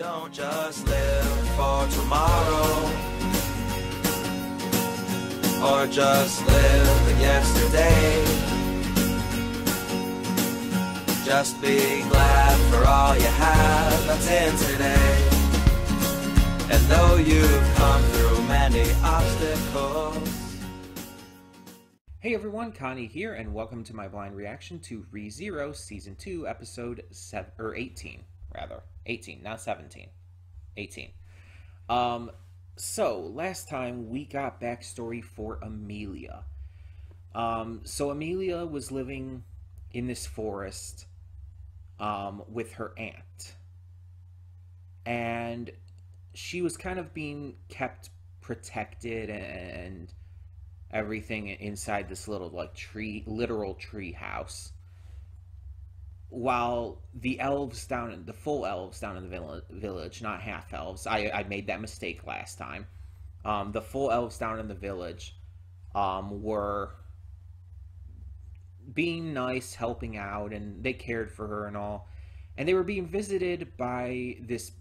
Don't just live for tomorrow, or just live in yesterday. Just be glad for all you have that's in today. And though you've come through many obstacles. Hey everyone, Connie here, and welcome to my blind reaction to ReZero Season 2, Episode 18, rather. 18, not 17. 18. So, last time we got backstory for Amelia. So Amelia was living in this forest with her aunt. And she was kind of being kept protected and everything inside this little, like, literal tree house. While the full elves down in the village, not half elves, I made that mistake last time. The full elves down in the village were being nice, helping out, and they cared for her and all. And they were being visited by this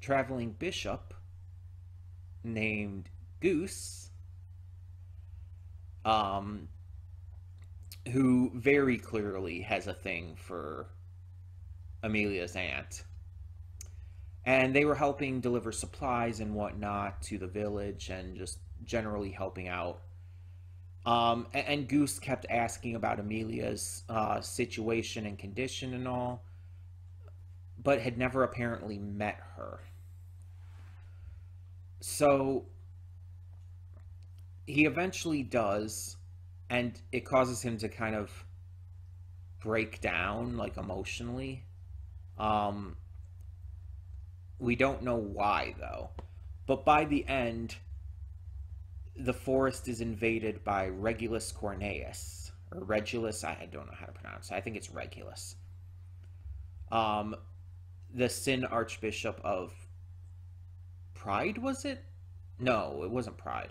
traveling bishop named Goose, who very clearly has a thing for Amelia's aunt. And they were helping deliver supplies and whatnot to the village and just generally helping out. And Goose kept asking about Amelia's situation and condition and all, but had never apparently met her. So he eventually does, and it causes him to kind of break down, like, emotionally. We don't know why, though. But by the end, the forest is invaded by Regulus Corneus, or Regulus, I don't know how to pronounce it. I think it's Regulus. The Sin Archbishop of Pride, was it? No, it wasn't Pride.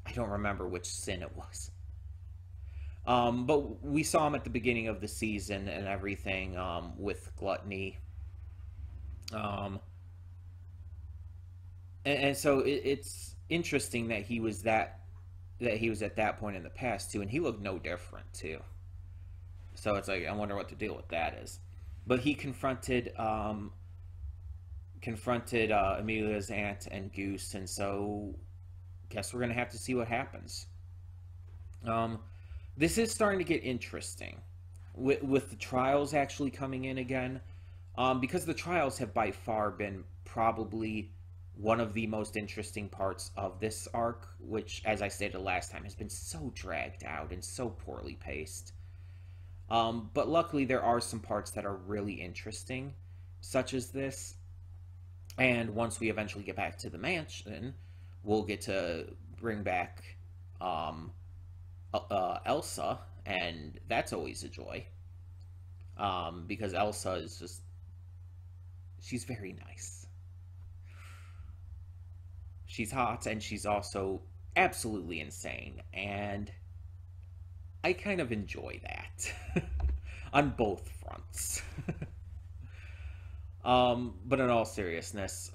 I don't remember which sin it was. But we saw him at the beginning of the season and everything, with Gluttony. And so it's interesting that he was at that point in the past too, and he looked no different too. So it's like, I wonder what the deal with that is. But he confronted Amelia's aunt and Goose, and so guess we're gonna have to see what happens. This is starting to get interesting with the trials actually coming in again, because the trials have by far been probably one of the most interesting parts of this arc, which, as I stated last time, has been so dragged out and so poorly paced. But luckily there are some parts that are really interesting, such as this. And once we eventually get back to the mansion, we'll get to bring back Elsa, and that's always a joy. Because Elsa is just, she's very nice. She's hot, and she's also absolutely insane, and I kind of enjoy that on both fronts. But in all seriousness,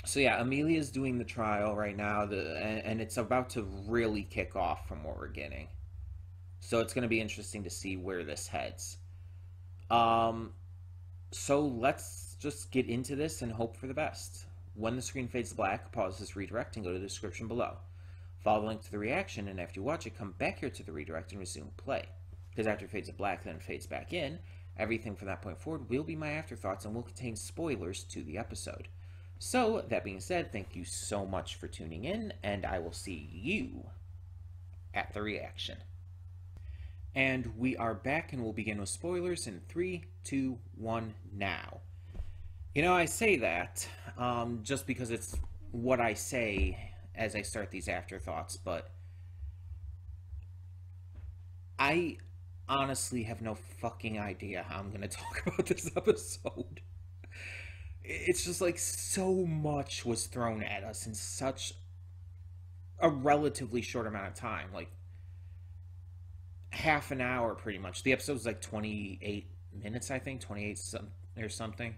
so yeah, Amelia's doing the trial right now, and it's about to really kick off from what we're getting. So it's going to be interesting to see where this heads. So let's just get into this and hope for the best. When the screen fades to black, pause this redirect and go to the description below. Follow the link to the reaction, and after you watch it, come back here to the redirect and resume play. Because after it fades to black, then it fades back in, everything from that point forward will be my afterthoughts and will contain spoilers to the episode. So, that being said, thank you so much for tuning in, and I will see you at the reaction. And we are back, and we'll begin with spoilers in 3, 2, 1, now. You know, I say that just because it's what I say as I start these afterthoughts, but I honestly have no fucking idea how I'm going to talk about this episode. It's just like so much was thrown at us in such a relatively short amount of time, like half an hour pretty much. The episode was like 28 minutes, I think, 28 or something.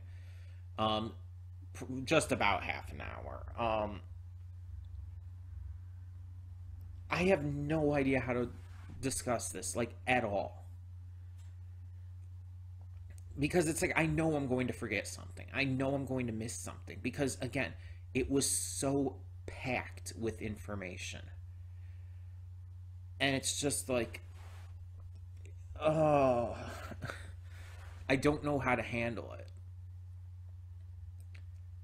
Just about half an hour. I have no idea how to discuss this, like, at all. Because it's like, I know I'm going to forget something. I know I'm going to miss something. Because, again, it was so packed with information. And it's just like, oh, I don't know how to handle it.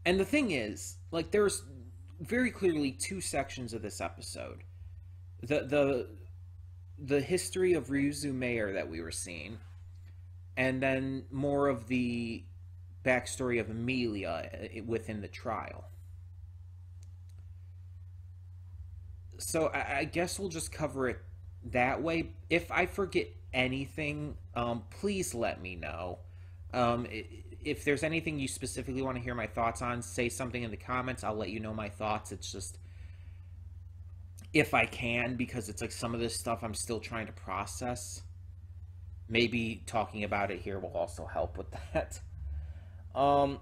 And the thing is, like, there's very clearly two sections of this episode. The history of Ryuzu Mayer that we were seeing, and then more of the backstory of Amelia within the trial. So I guess we'll just cover it that way. If I forget anything, please let me know. If there's anything you specifically want to hear my thoughts on, say something in the comments. I'll let you know my thoughts. It's just, if I can, because it's like some of this stuff I'm still trying to process. Maybe talking about it here will also help with that. So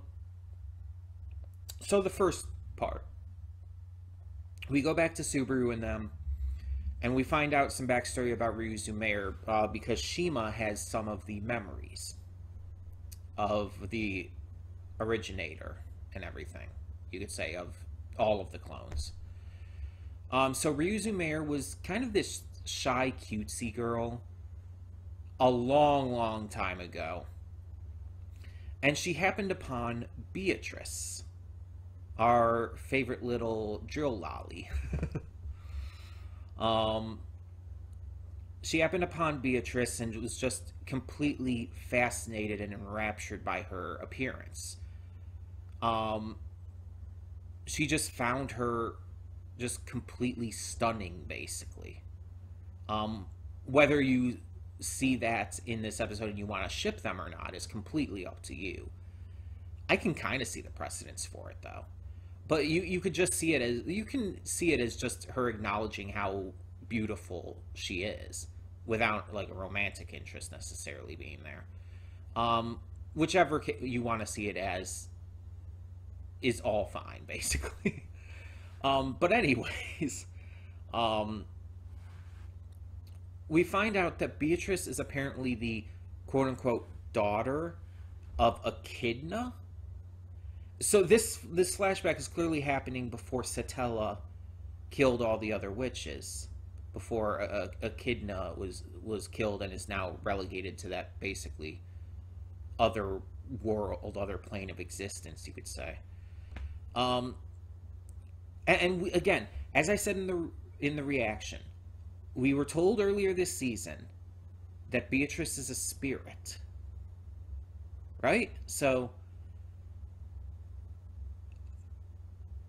the first part, we go back to Subaru and them, and we find out some backstory about Ryuzu Mayer, because Shima has some of the memories of the originator and everything, you could say, of all of the clones. So Ryuzu Mayer was kind of this shy, cutesy girl a long, long time ago. And she happened upon Beatrice, our favorite little drill lolly. She happened upon Beatrice and was just completely fascinated and enraptured by her appearance. She just found her just completely stunning, basically. Whether you see that in this episode and you want to ship them or not is completely up to you. I can kind of see the precedence for it, though. But you could just see it as, you can see it as just her acknowledging how beautiful she is, without like a romantic interest necessarily being there. Whichever you want to see it as is all fine, basically. But anyways, we find out that Beatrice is apparently the quote-unquote daughter of Echidna. So this flashback is clearly happening before Satella killed all the other witches, before Echidna was killed and is now relegated to that basically other world, other plane of existence, you could say. And we, again, as I said in the reaction, we were told earlier this season that Beatrice is a spirit, right? So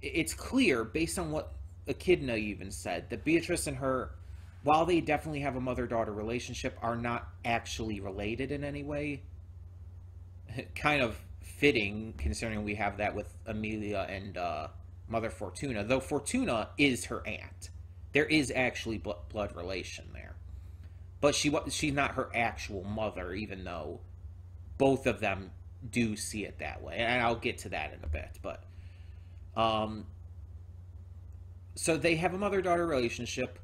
it's clear, based on what Echidna even said, that Beatrice and her, while they definitely have a mother-daughter relationship, are not actually related in any way. Kind of fitting, considering we have that with Amelia and Mother Fortuna, though Fortuna is her aunt. There is actually blood relation there. But she's not her actual mother, even though both of them do see it that way. And I'll get to that in a bit. But so they have a mother-daughter relationship.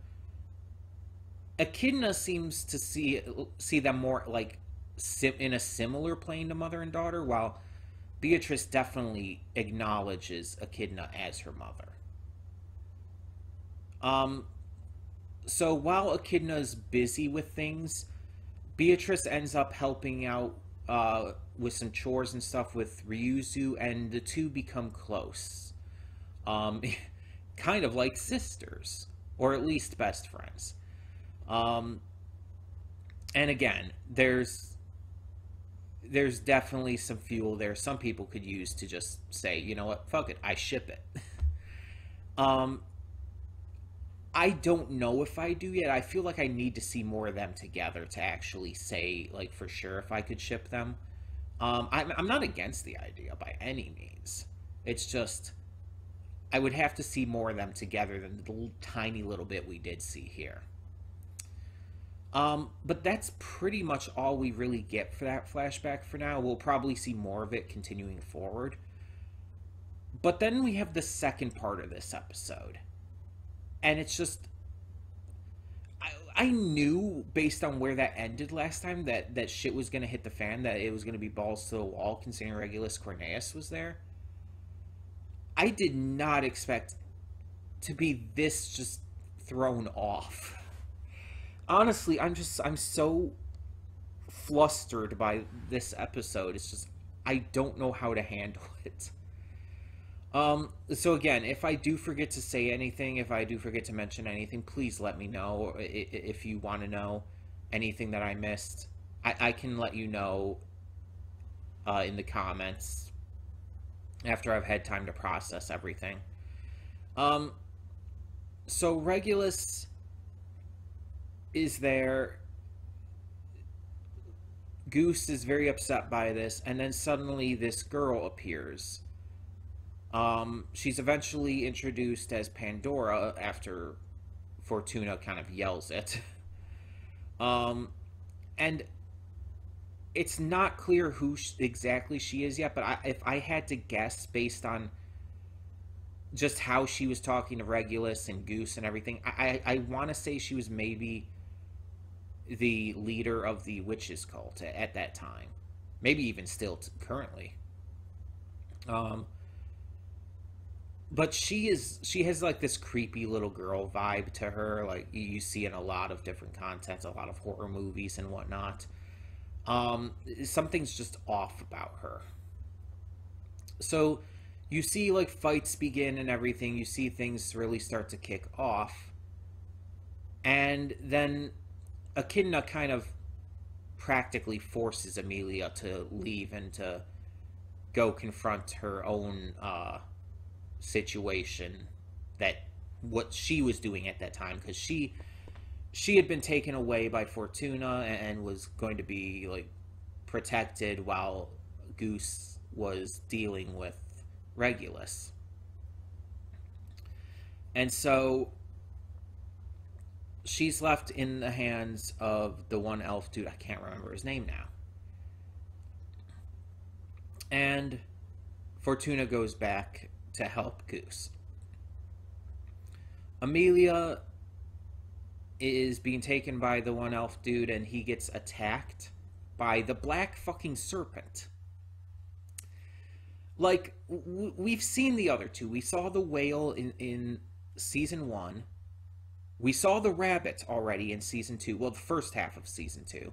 Echidna seems to see them more like in a similar plane to mother and daughter, while Beatrice definitely acknowledges Echidna as her mother. So while Echidna's busy with things, Beatrice ends up helping out with some chores and stuff with Ryuzu, and the two become close. Kind of like sisters, or at least best friends. And again, there's definitely some fuel there some people could use to just say, you know what, fuck it, I ship it. I don't know if I do yet. I feel like I need to see more of them together to actually say, like, for sure if I could ship them. I'm not against the idea by any means. It's just, I would have to see more of them together than the tiny little bit we did see here. But that's pretty much all we really get for that flashback for now. We'll probably see more of it continuing forward. But then we have the second part of this episode. And it's just, I knew based on where that ended last time that shit was going to hit the fan, that it was going to be balls to the wall considering Regulus Cornelius was there. I did not expect to be this just thrown off. Honestly, I'm so flustered by this episode. It's just, I don't know how to handle it. So again, if I do forget to say anything, if I do forget to mention anything, please let me know. If you want to know anything that I missed, I can let you know in the comments after I've had time to process everything. So Regulus is there. Goose is very upset by this, and then suddenly this girl appears. She's eventually introduced as Pandora after Fortuna kind of yells it. And it's not clear who exactly she is yet, but if I had to guess based on just how she was talking to Regulus and Goose and everything, I want to say she was maybe the leader of the witches cult at that time. Maybe even still currently. But she has like this creepy little girl vibe to her, like you see in a lot of different contents, a lot of horror movies and whatnot. Something's just off about her. So you see like fights begin and everything, you see things really start to kick off. And then Echidna kind of practically forces Amelia to leave and to go confront her own situation, that what she was doing at that time, because she had been taken away by Fortuna and was going to be like protected while Goose was dealing with Regulus. And so she's left in the hands of the one elf dude, I can't remember his name now. And Fortuna goes back to help Goose. Amelia is being taken by the one elf dude, and he gets attacked by the black fucking serpent. Like, we've seen the other two. We saw the whale in season 1. We saw the rabbit already in season 2. Well, the first half of season 2.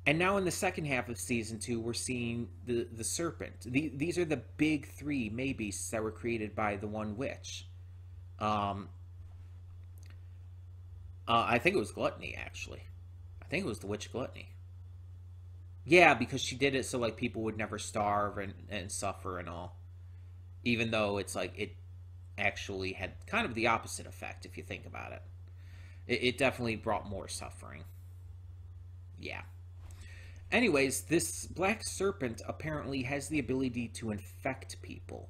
And now in the second half of season 2, we're seeing the serpent. These are the big 3 maybeasts that were created by the one witch. I think it was Gluttony, actually. I think it was the witch Gluttony. Yeah, because she did it so like people would never starve and suffer and all. Even though it's like it actually had kind of the opposite effect if you think about it. It definitely brought more suffering. Yeah. Anyways, this black serpent apparently has the ability to infect people.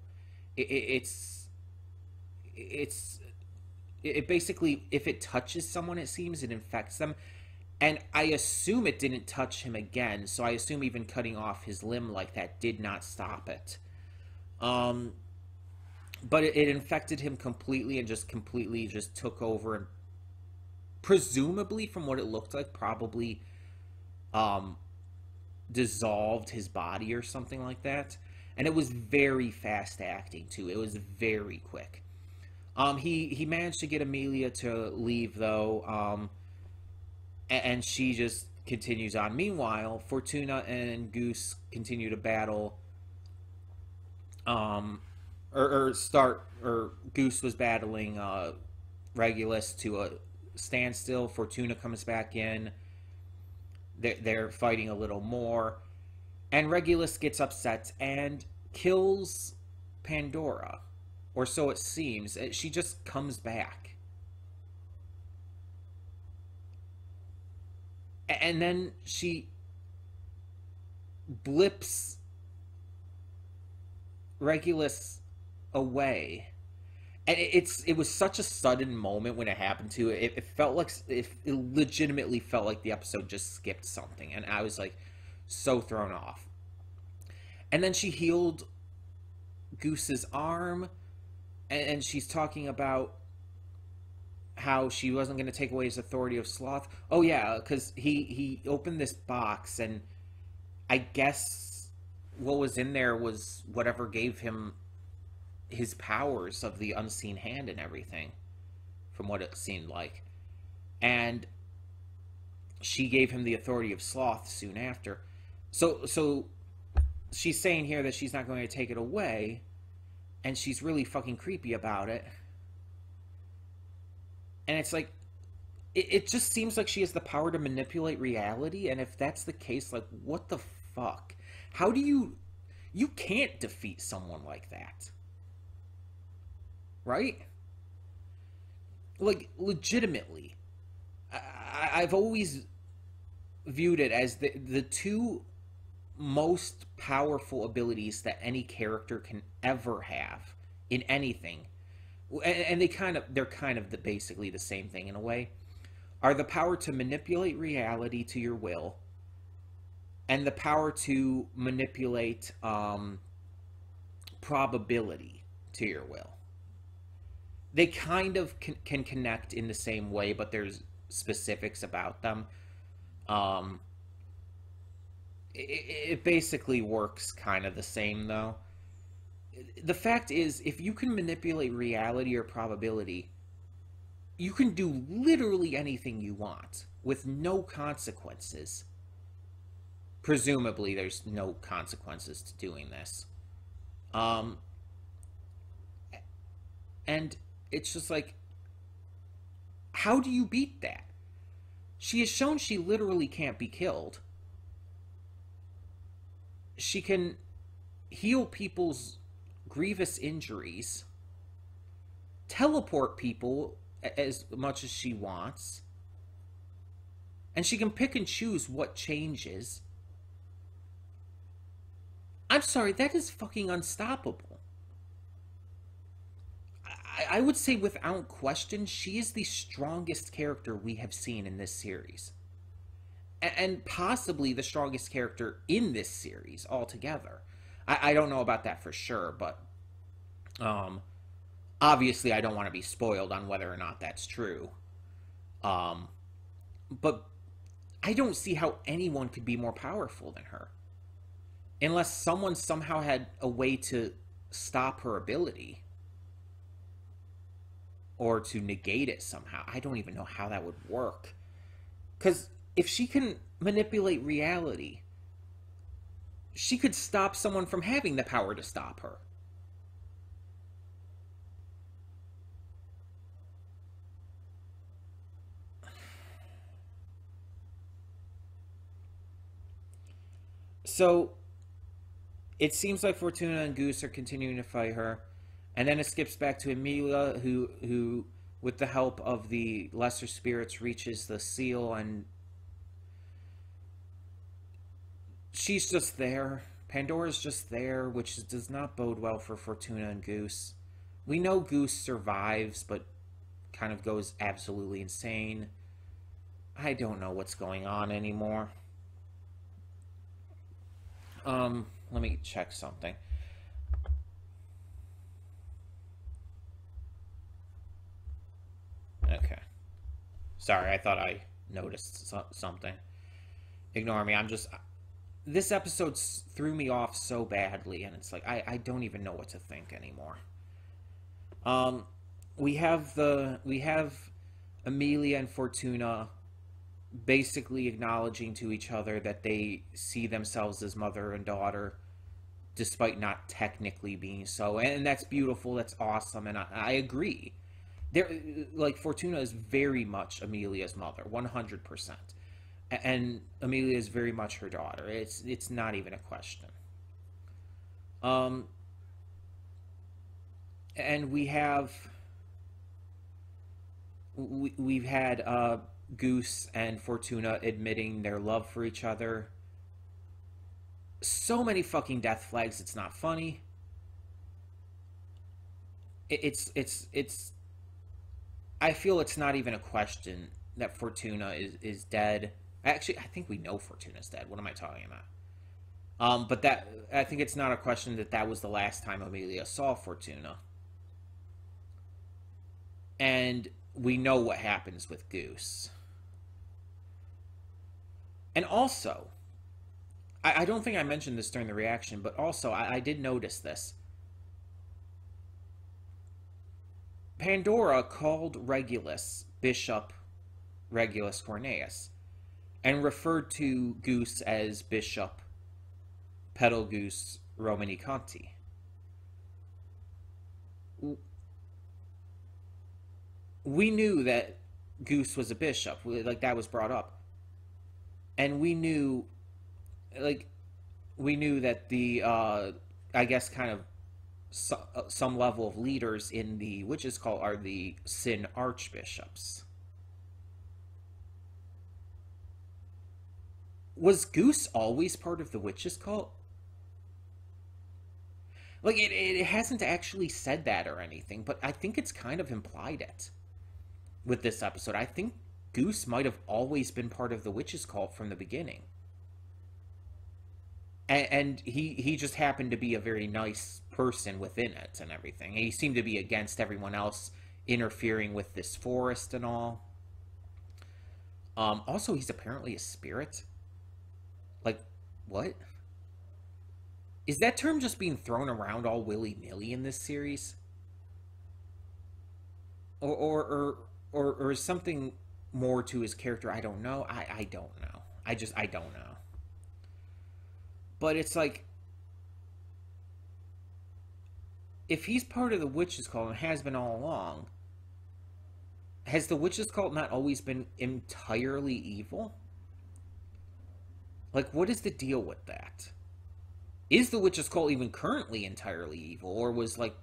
It basically, if it touches someone, it seems, it infects them. And I assume it didn't touch him again, so I assume even cutting off his limb like that did not stop it. But it infected him completely and just completely just took over and presumably, from what it looked like, probably dissolved his body or something like that. And it was very fast acting too. It was very quick. He managed to get Amelia to leave though, and she just continues on. Meanwhile, Fortuna and Goose continue to battle. Goose was battling Regulus to a standstill. Fortuna comes back in. They're fighting a little more. And Regulus gets upset and kills Pandora. Or so it seems. She just comes back. And then she blips Regulus away. And it was such a sudden moment when it happened to it. It felt like it legitimately felt like the episode just skipped something, and I was like so thrown off. And then she healed Goose's arm, and she's talking about how she wasn't going to take away his authority of sloth. Oh yeah, because he opened this box, and I guess what was in there was whatever gave him his powers of the unseen hand and everything, from what it seemed like. And she gave him the authority of sloth soon after. So she's saying here that she's not going to take it away, and she's really fucking creepy about it. And it's like, it just seems like she has the power to manipulate reality, and if that's the case, like, what the fuck? How do you can't defeat someone like that. Right? Like, legitimately. I've always viewed it as the two most powerful abilities that any character can ever have in anything, and they're kind of basically the same thing in a way, are the power to manipulate reality to your will, and the power to manipulate probability to your will. They kind of can connect in the same way, but there's specifics about them. It basically works kind of the same, though. The fact is, if you can manipulate reality or probability, you can do literally anything you want with no consequences. Presumably, there's no consequences to doing this. And it's just like, how do you beat that? She has shown she literally can't be killed. She can heal people's grievous injuries, teleport people as much as she wants, and she can pick and choose what changes. I'm sorry, that is fucking unstoppable. I would say without question, she is the strongest character we have seen in this series. And possibly the strongest character in this series altogether. I don't know about that for sure, but obviously I don't want to be spoiled on whether or not that's true. But I don't see how anyone could be more powerful than her. Unless someone somehow had a way to stop her ability. Or to negate it somehow. I don't even know how that would work. Because if she can manipulate reality, she could stop someone from having the power to stop her. So, it seems like Fortuna and Goose are continuing to fight her. And then it skips back to Amelia, who, with the help of the lesser spirits, reaches the seal, and she's just there. Pandora's just there, which does not bode well for Fortuna and Goose. We know Goose survives, but kind of goes absolutely insane. I don't know what's going on anymore. Let me check something. Okay. Sorry, I thought I noticed something. Ignore me, this episode threw me off so badly, and it's like, I don't even know what to think anymore. We have Amelia and Fortuna basically acknowledging to each other that they see themselves as mother and daughter, despite not technically being so, and that's beautiful, that's awesome, and I agree. Fortuna is very much Amelia's mother, 100%. And Amelia is very much her daughter. It's not even a question. And we've had Goose and Fortuna admitting their love for each other. So many fucking death flags, it's not funny. it's I feel it's not even a question that Fortuna is dead. Actually, I think we know Fortuna's dead. What am I talking about? But that, I think it's not a question that that was the last time Amelia saw Fortuna. And we know what happens with Goose. And also, I don't think I mentioned this during the reaction, but also I did notice this. Pandora called Regulus Bishop Regulus Cornelius and referred to Goose as Bishop Pedalgoose Romani Conti. We knew that Goose was a bishop, like that was brought up. And we knew that the I guess kind of some level of leaders in the witches cult are the Sin archbishops. Was Goose always part of the witches cult? Like, it hasn't actually said that or anything, but I think it's kind of implied it with this episode. I think Goose might have always been part of the witches cult from the beginning. And he just happened to be a very nice person within it and everything. He seemed to be against everyone else interfering with this forest and all. Also, he's apparently a spirit. Like, what? Is that term just being thrown around all willy-nilly in this series? Or is something more to his character? I don't know. I don't know. I don't know. But it's like, if he's part of the witches cult and has been all along, has the witches cult not always been entirely evil? Like, what is the deal with that? Is the witches cult even currently entirely evil, or was, like,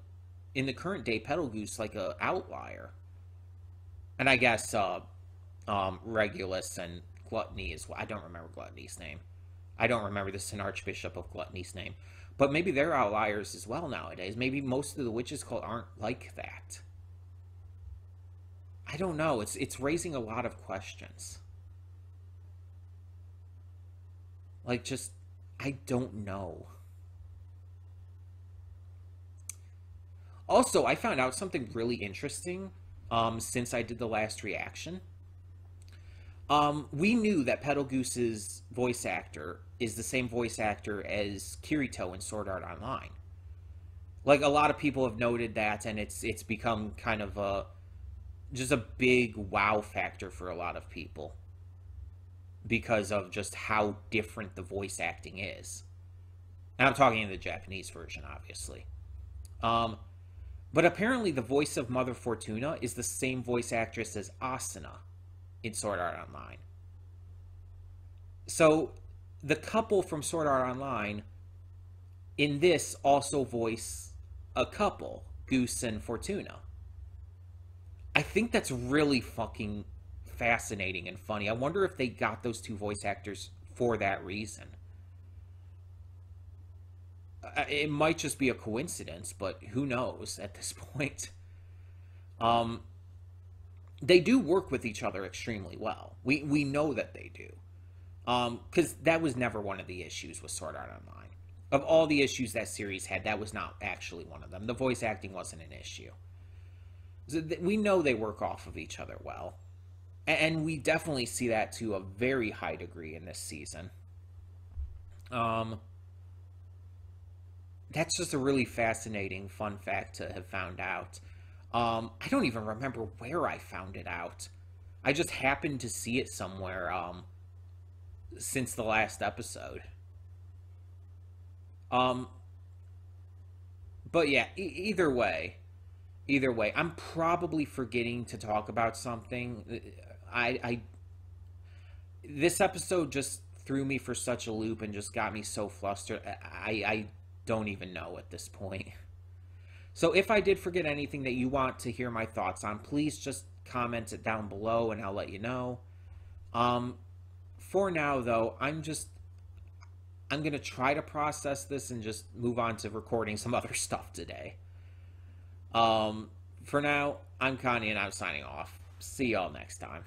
in the current day Pedalgoose like a outlier? And I guess Regulus and Gluttony is, I don't remember Gluttony's name. I don't remember the Sin Archbishop of Gluttony's name. But maybe they're outliers as well nowadays. Maybe most of the witches cult aren't like that. I don't know. It's raising a lot of questions. Like, just, I don't know. Also, I found out something really interesting since I did the last reaction. We knew that Pedalgoose's voice actor is the same voice actor as Kirito in Sword Art Online. Like, a lot of people have noted that, and it's become kind of just a big wow factor for a lot of people because of just how different the voice acting is. And I'm talking in the Japanese version, obviously. But apparently the voice of Mother Fortuna is the same voice actress as Asuna in Sword Art Online. So the couple from Sword Art Online in this also voice a couple, Goose and Fortuna. I think that's really fucking fascinating and funny. I wonder if they got those two voice actors for that reason. It might just be a coincidence, but who knows at this point. They do work with each other extremely well. We know that they do. Because that was never one of the issues with Sword Art Online. Of all the issues that series had, that was not actually one of them. The voice acting wasn't an issue. So we know they work off of each other well. And we definitely see that to a very high degree in this season. That's just a really fascinating, fun fact to have found out. I don't even remember where I found it out. I just happened to see it somewhere since the last episode. But yeah, either way, I'm probably forgetting to talk about something. This episode just threw me for such a loop and just got me so flustered. I don't even know at this point. So if I did forget anything that you want to hear my thoughts on, please just comment it down below and I'll let you know. For now, though, I'm going to try to process this and just move on to recording some other stuff today. For now, I'm Connie and I'm signing off. See y'all next time.